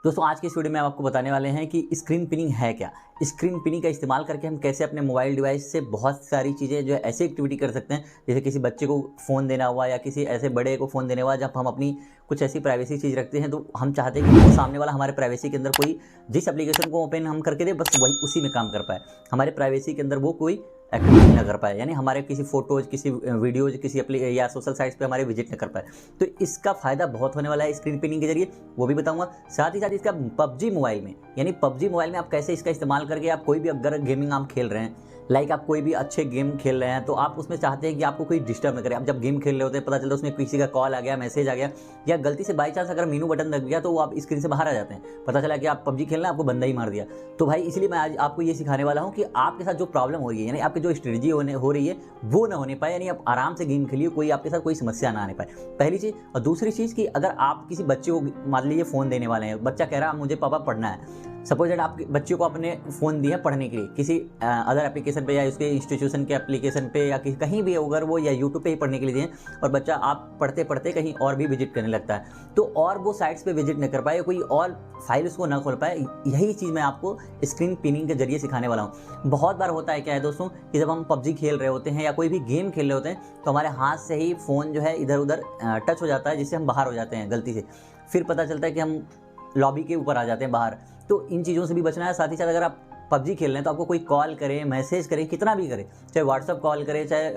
दोस्तों आज की इस वीडियो में हम आपको बताने वाले हैं कि स्क्रीन पिनिंग है क्या। स्क्रीन पिनिंग का इस्तेमाल करके हम कैसे अपने मोबाइल डिवाइस से बहुत सारी चीज़ें जो है ऐसी एक्टिविटी कर सकते हैं, जैसे किसी बच्चे को फ़ोन देना हुआ या किसी ऐसे बड़े को फ़ोन देने हुआ जब हम अपनी कुछ ऐसी प्राइवेसी चीज़ रखते हैं तो हम चाहते हैं कि वो सामने वाला हमारे प्राइवेसी के अंदर कोई जिस एप्लीकेशन को ओपन हम करके दे बस वही उसी में काम कर पाए, हमारे प्राइवेसी के अंदर वो कोई एक्टिविटी ना कर पाए, यानी हमारे किसी फोटोज़ किसी वीडियोज़ किसी या सोशल साइट्स पे हमारे विजिट न कर पाए। तो इसका फ़ायदा बहुत होने वाला है स्क्रीन पिनिंग के जरिए, वो भी बताऊंगा। साथ ही साथ इसका पबजी मोबाइल में, यानी पबजी मोबाइल में आप कैसे इसका इस्तेमाल करके आप कोई भी अगर गेमिंग आप खेल रहे हैं, लाइक आप कोई भी अच्छे गेम खेल रहे हैं तो आप उसमें चाहते हैं कि आपको कोई डिस्टर्ब न करे। आप जब गेम खेल रहे होते हैं पता चलता है उसमें किसी का कॉल आ गया, मैसेज आ गया, या गलती से बाई चांस अगर मेनू बटन दब गया तो वो आप स्क्रीन से बाहर आ जाते हैं, पता चला कि आप पबजी खेलना आपको बंदा ही मार दिया। तो भाई इसलिए मैं आज आपको ये सिखाने वाला हूँ कि आपके साथ जो प्रॉब्लम हो रही है, यानी आपकी जो स्ट्रेटजी हो रही है वो ना होने पाए, यानी आप आराम से गेम खेलिए, कोई आपके साथ कोई समस्या ना आने पाए, पहली चीज़। और दूसरी चीज़ कि अगर आप किसी बच्चे को मान लीजिए फ़ोन देने वाले हैं, बच्चा कह रहा है मुझे पापा पढ़ना है, सपोज दैट आप बच्चे को आपने फ़ोन दिया पढ़ने के लिए किसी अदर एप्लीकेशन पे या उसके इंस्टीट्यूशन के एप्लीकेशन पे या कहीं भी अगर वो या यूट्यूब पे ही पढ़ने के लिए दिए, और बच्चा आप पढ़ते पढ़ते कहीं और भी विजिट करने लगता है तो और वो साइट्स पे विजिट न कर पाए, कोई और फाइल उसको ना खोल पाए, यही चीज़ मैं आपको स्क्रीन पिनिंग के जरिए सिखाने वाला हूँ। बहुत बार होता है क्या है दोस्तों कि जब हम पबजी खेल रहे होते हैं या कोई भी गेम खेल रहे होते हैं तो हमारे हाथ से ही फ़ोन जो है इधर उधर टच हो जाता है, जिससे हम बाहर हो जाते हैं गलती से, फिर पता चलता है कि हम लॉबी के ऊपर आ जाते हैं बाहर। तो इन चीज़ों से भी बचना है। साथ ही साथ अगर आप पबजी खेल रहे हैं तो आपको कोई कॉल करे, मैसेज करे, कितना भी करे, चाहे व्हाट्सअप कॉल करे, चाहे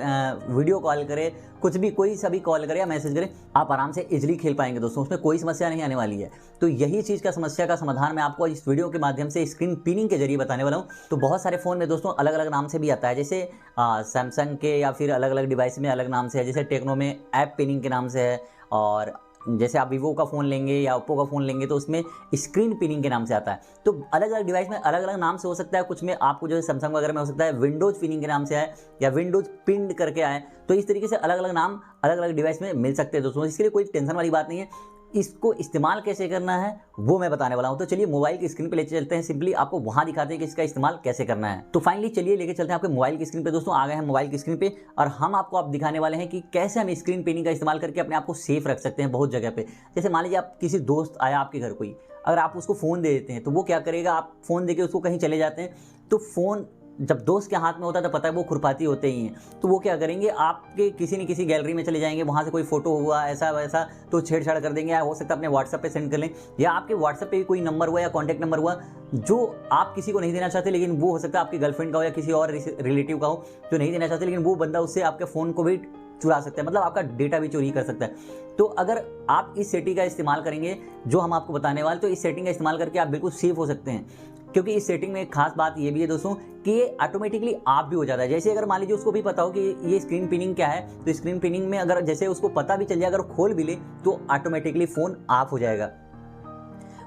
वीडियो कॉल करे, कुछ भी कोई सभी कॉल करे या मैसेज करे, आप आराम से इजीली खेल पाएंगे दोस्तों, उसमें कोई समस्या नहीं आने वाली है। तो यही चीज़ का समस्या का समाधान मैं आपको इस वीडियो के माध्यम से स्क्रीन पिनिंग के जरिए बताने वाला हूँ। तो बहुत सारे फ़ोन में दोस्तों अलग अलग नाम से भी आता है, जैसे सैमसंग के या फिर अलग अलग डिवाइस में अलग नाम से है, जैसे टेक्नो में ऐप पिनिंग के नाम से है, और जैसे आप वीवो का फ़ोन लेंगे या ओप्पो का फ़ोन लेंगे तो उसमें स्क्रीन पिनिंग के नाम से आता है। तो अलग अलग डिवाइस में अलग अलग नाम से हो सकता है, कुछ में आपको जो है सैमसंग वगैरह में हो सकता है विंडोज़ पिनिंग के नाम से आए या विंडोज़ पिंड करके आए। तो इस तरीके से अलग अलग नाम अलग अलग डिवाइस में मिल सकते हैं दोस्तों, इसके लिए कोई टेंशन वाली बात नहीं है। इसको इस्तेमाल कैसे करना है वो मैं बताने वाला हूं। तो चलिए मोबाइल की स्क्रीन पे ले चलते हैं, सिंपली आपको वहां दिखाते हैं कि इसका इस्तेमाल कैसे करना है। तो फाइनली चलिए लेके चलते हैं आपके मोबाइल की स्क्रीन पे। दोस्तों आ गए हैं मोबाइल की स्क्रीन पे और हम आपको आप दिखाने वाले हैं कि कैसे हम स्क्रीन पिनिंग का इस्तेमाल करके अपने आप को सेफ रख सकते हैं बहुत जगह पे। जैसे मान लीजिए आप किसी दोस्त आया आपके घर कोई, अगर आप उसको फ़ोन दे देते हैं तो वो क्या करेगा, आप फ़ोन देके उसको कहीं चले जाते हैं तो फ़ोन जब दोस्त के हाथ में होता है तो पता है वो खुरपाती होते ही हैं, तो वो क्या करेंगे आपके किसी न किसी गैलरी में चले जाएंगे, वहाँ से कोई फोटो हुआ ऐसा वैसा तो छेड़छाड़ कर देंगे, या हो सकता है अपने व्हाट्सएप पे सेंड कर लें, या आपके व्हाट्सएप पे भी कोई नंबर हुआ या कॉन्टैक्ट नंबर हुआ जो आप किसी को नहीं देना चाहते, लेकिन वो हो सकता है आपकी गर्लफ्रेंड का हो या किसी और रिलेटिव का हो जो नहीं देना चाहते, लेकिन वो बंदा उससे आपके फ़ोन को भी चुरा सकता है, मतलब आपका डेटा भी चोरी कर सकता है। तो अगर आप इस सेटिंग का इस्तेमाल करेंगे जो हम आपको बताने वाले, तो इस सेटिंग का इस्तेमाल करके आप बिल्कुल सेफ हो सकते हैं, क्योंकि इस सेटिंग में एक खास बात ये भी है दोस्तों कि ये ऑटोमेटिकली आप भी हो जाता है। जैसे अगर मान लीजिए उसको भी पता हो कि ये स्क्रीन पिनिंग क्या है, तो स्क्रीन पिनिंग में अगर जैसे उसको पता भी चल जाए, अगर खोल भी ले तो ऑटोमेटिकली फ़ोन ऑफ हो जाएगा।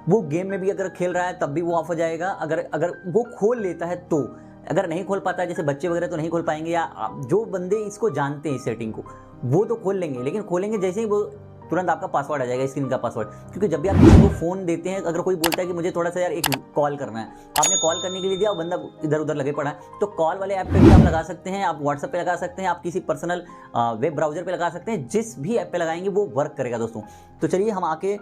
वो गेम में भी अगर खेल रहा है तब भी वो ऑफ हो जाएगा, अगर वो खोल लेता है तो। अगर नहीं खोल पाता है जैसे बच्चे वगैरह तो नहीं खोल पाएंगे, या जो बंदे इसको जानते हैं इस सेटिंग को वो तो खोल लेंगे, लेकिन खोलेंगे जैसे ही वो तुरंत आपका पासवर्ड आ जाएगा, स्क्रीन का पासवर्ड। क्योंकि जब भी आप किसी को फ़ोन देते हैं, अगर कोई बोलता है कि मुझे थोड़ा सा यार एक कॉल करना है, आपने कॉल करने के लिए दिया और बंदा इधर उधर लगे पड़ा है, तो कॉल वाले ऐप पे भी आप लगा सकते हैं, आप व्हाट्सएप पे लगा सकते हैं, आप किसी पर्सनल वेब ब्राउजर पे लगा सकते हैं, जिस भी ऐप पे लगाएंगे वो वर्क करेगा दोस्तों। तो चलिए हम आके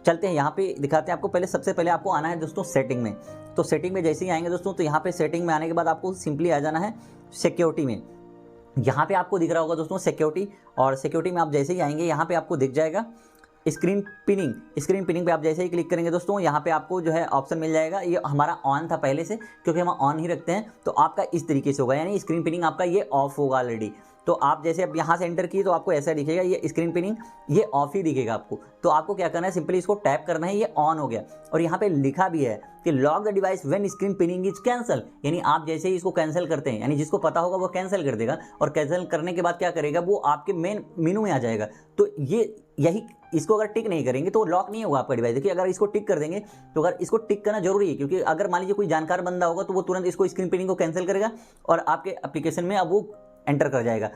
चलते हैं, यहाँ पे दिखाते हैं आपको। पहले सबसे पहले आपको आना है दोस्तों सेटिंग में। तो सेटिंग में जैसे ही आएंगे दोस्तों तो यहाँ पे सेटिंग में आने के बाद आपको सिंपली आ जाना है सिक्योरिटी में। यहाँ पे आपको दिख रहा होगा दोस्तों सिक्योरिटी, और सिक्योरिटी में आप जैसे ही आएंगे यहाँ पे आपको दिख जाएगा स्क्रीन पिनिंग। स्क्रीन पिनिंग पे आप जैसे ही क्लिक करेंगे दोस्तों यहाँ पे आपको जो है ऑप्शन मिल जाएगा। ये हमारा ऑन था पहले से, क्योंकि हम ऑन ही रखते हैं, तो आपका इस तरीके से होगा, यानी स्क्रीन पिनिंग आपका ये ऑफ होगा ऑलरेडी। तो आप जैसे अब यहाँ से एंटर किए तो आपको ऐसा दिखेगा, ये स्क्रीन पिनिंग ये ऑफ ही दिखेगा आपको। तो आपको क्या करना है, सिंपली इसको टैप करना है, ये ऑन हो गया। और यहाँ पे लिखा भी है कि lock the device when screen pinning is cancel, यानी आप जैसे ही इसको कैंसिल करते हैं, यानी जिसको पता होगा वो कैंसिल कर देगा, और कैंसिल करने के बाद क्या करेगा, वो आपके मेन मेनू में आ जाएगा। तो यही इसको अगर टिक नहीं करेंगे तो लॉक नहीं होगा आपका डिवाइस। देखिए अगर इसको टिक कर देंगे, तो अगर इसको टिक करना जरूरी है, क्योंकि अगर मान लीजिए कोई जानकार बंदा होगा तो वो तुरंत इसको स्क्रीन पिनिंग को कैंसिल करेगा और आपके एप्लीकेशन में अब वो एंटर कर जाएगा।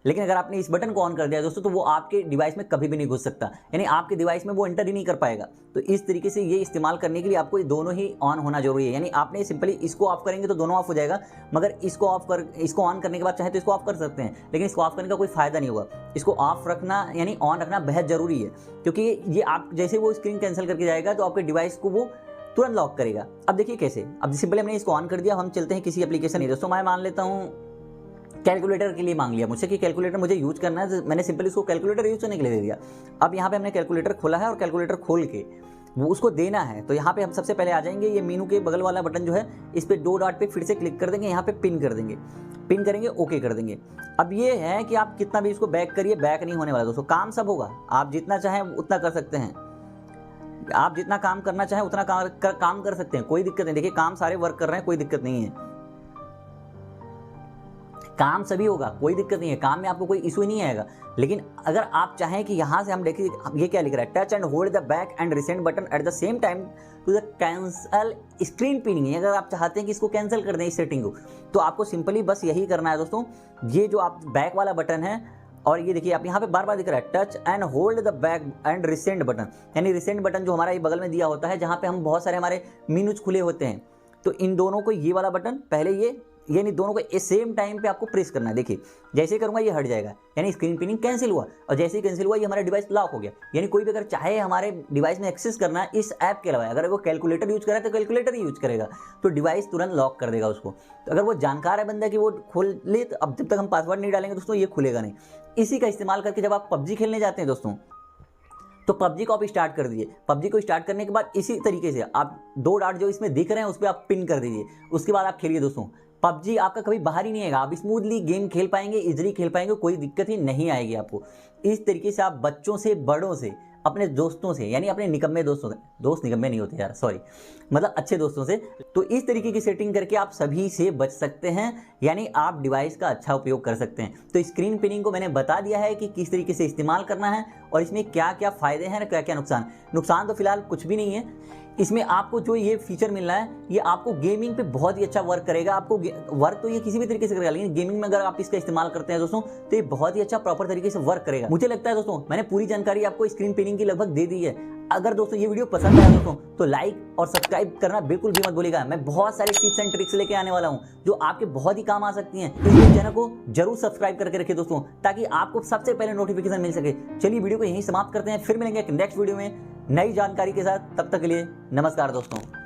लेकिन अगर आपने इस बटन को ऑन कर दिया दोस्तों तो वो आपके डिवाइस में कभी भी नहीं घुस सकता, यानी आपके डिवाइस में वो एंटर ही नहीं कर पाएगा। तो इस तरीके से ये इस्तेमाल करने के लिए आपको ये दोनों ही ऑन होना जरूरी है, यानी आपने सिंपली इसको ऑफ करेंगे तो दोनों ऑफ हो जाएगा, मगर इसको ऑन करने के बाद चाहे तो इसको ऑफ कर सकते हैं, लेकिन इसको ऑफ करने का कोई फायदा नहीं होगा। इसको ऑफ रखना यानी ऑन रखना बेहद जरूरी है, क्योंकि ये आप जैसे वो स्क्रीन कैंसिल करके जाएगा तो आपके डिवाइस को वो तुरंत लॉक करेगा। अब देखिए कैसे, अब सिंपली हमने इसको ऑन कर दिया, हम चलते हैं किसी एप्लीकेशन में। दोस्तों मैं मान लेता हूँ कैलकुलेटर के लिए मांग लिया मुझसे कि कैलकुलेटर मुझे यूज करना है, तो मैंने सिंपली उसको कैलकुलेटर यूज करने के लिए दे दिया। अब यहाँ पे हमने कैलकुलेटर खोला है और कैलकुलेटर खोल के वो उसको देना है, तो यहाँ पे हम सबसे पहले आ जाएंगे, ये मीनू के बगल वाला बटन जो है इस पे 2 डॉट पे फिर से क्लिक कर देंगे, यहाँ पे पिन कर देंगे, पिन करेंगे, ओके कर देंगे। अब ये है कि आप कितना भी इसको बैक करिए, बैक नहीं होने वाला दोस्तों, काम सब होगा। आप जितना चाहें उतना कर सकते हैं, आप जितना काम करना चाहें उतना काम कर सकते हैं, कोई दिक्कत नहीं। देखिए काम सारे वर्क कर रहे हैं, कोई दिक्कत नहीं है, काम सभी होगा, कोई दिक्कत नहीं है, काम में आपको कोई इशू ही नहीं आएगा। लेकिन अगर आप चाहें कि यहाँ से हम देखिए ये क्या लिख रहा है, touch and hold the back and recent button at the same time to the cancel screen pinning. अगर आप चाहते हैं कि इसको कैंसिल कर दें इस सेटिंग को, तो आपको सिंपली बस यही करना है दोस्तों। ये जो आप बैक वाला बटन है और ये देखिए आप यहाँ पे बार बार दिख रहा है touch and hold the back and recent button, यानी रिसेंट बटन जो हमारा ये बगल में दिया होता है जहाँ पे हम बहुत सारे हमारे मेनूज खुले होते हैं, तो इन दोनों को ये वाला बटन पहले ये यानी दोनों को सेम टाइम पे आपको प्रेस करना है। देखिए जैसे ही करूंगा ये हट जाएगा, यानी स्क्रीन पिनिंग कैंसिल हुआ, और जैसे ही कैंसिल हुआ ये हमारा डिवाइस लॉक हो गया। यानी कोई भी अगर चाहे हमारे डिवाइस में एक्सेस करना है इस ऐप के अलावा, अगर वो कैलकुलेटर यूज करे तो कैलकुलेटर ही यूज करेगा, तो डिवाइस तुरंत लॉक कर देगा उसको। तो अगर वो जानकार है बंदा कि वो खोल ले, तो अब जब तक हम पासवर्ड नहीं डालेंगे दोस्तों ये खुलेगा नहीं। इसी का इस्तेमाल करके जब आप पबजी खेलने जाते हैं दोस्तों, तो पबजी को आप स्टार्ट कर दीजिए। पबजी को स्टार्ट करने के बाद इसी तरीके से आप 2 डॉट जो इसमें दिख रहे हैं उस पर आप पिन कर दीजिए, उसके बाद आप खेलिए दोस्तों। पबजी आपका कभी बाहर ही नहीं आएगा, आप स्मूथली गेम खेल पाएंगे, इजीली खेल पाएंगे, कोई दिक्कत ही नहीं आएगी आपको। इस तरीके से आप बच्चों से, बड़ों से, अपने दोस्तों से, यानी अपने निकम्मे दोस्तों से, दोस्त निकम्मे नहीं होते यार, सॉरी, मतलब अच्छे दोस्तों से, तो इस तरीके की सेटिंग करके आप सभी से बच सकते हैं, यानी आप डिवाइस का अच्छा उपयोग कर सकते हैं। तो स्क्रीन पिनिंग को मैंने बता दिया है कि किस तरीके से इस्तेमाल करना है और इसमें क्या क्या फ़ायदे हैं, क्या क्या नुकसान। नुकसान तो फिलहाल कुछ भी नहीं है, इसमें आपको जो ये फीचर मिल रहा है ये आपको गेमिंग पे बहुत ही अच्छा वर्क करेगा। आपको वर्क तो ये किसी भी तरीके से करेगा, लेकिन गेमिंग में अगर आप इसका इस्तेमाल करते हैं दोस्तों तो ये बहुत ही अच्छा प्रॉपर तरीके से वर्क करेगा। मुझे लगता है दोस्तों मैंने पूरी जानकारी आपको स्क्रीन पिनिंग की लगभग दे दी है। अगर दोस्तों ये वीडियो पसंद आया दोस्तों तो लाइक और सब्सक्राइब करना बिल्कुल भी मत भूलिएगा। मैं बहुत सारे टिप्स एंड ट्रिक्स लेके आने वाला हूं जो आपके बहुत ही काम आ सकती हैं, इसलिए चैनल को जरूर सब्सक्राइब करके रखिए दोस्तों, ताकि आपको सबसे पहले नोटिफिकेशन मिल सके। चलिए वीडियो को यहीं समाप्त करते हैं, फिर मिलेंगे नेक्स्ट वीडियो में नई जानकारी के साथ। तब तक के लिए नमस्कार दोस्तों।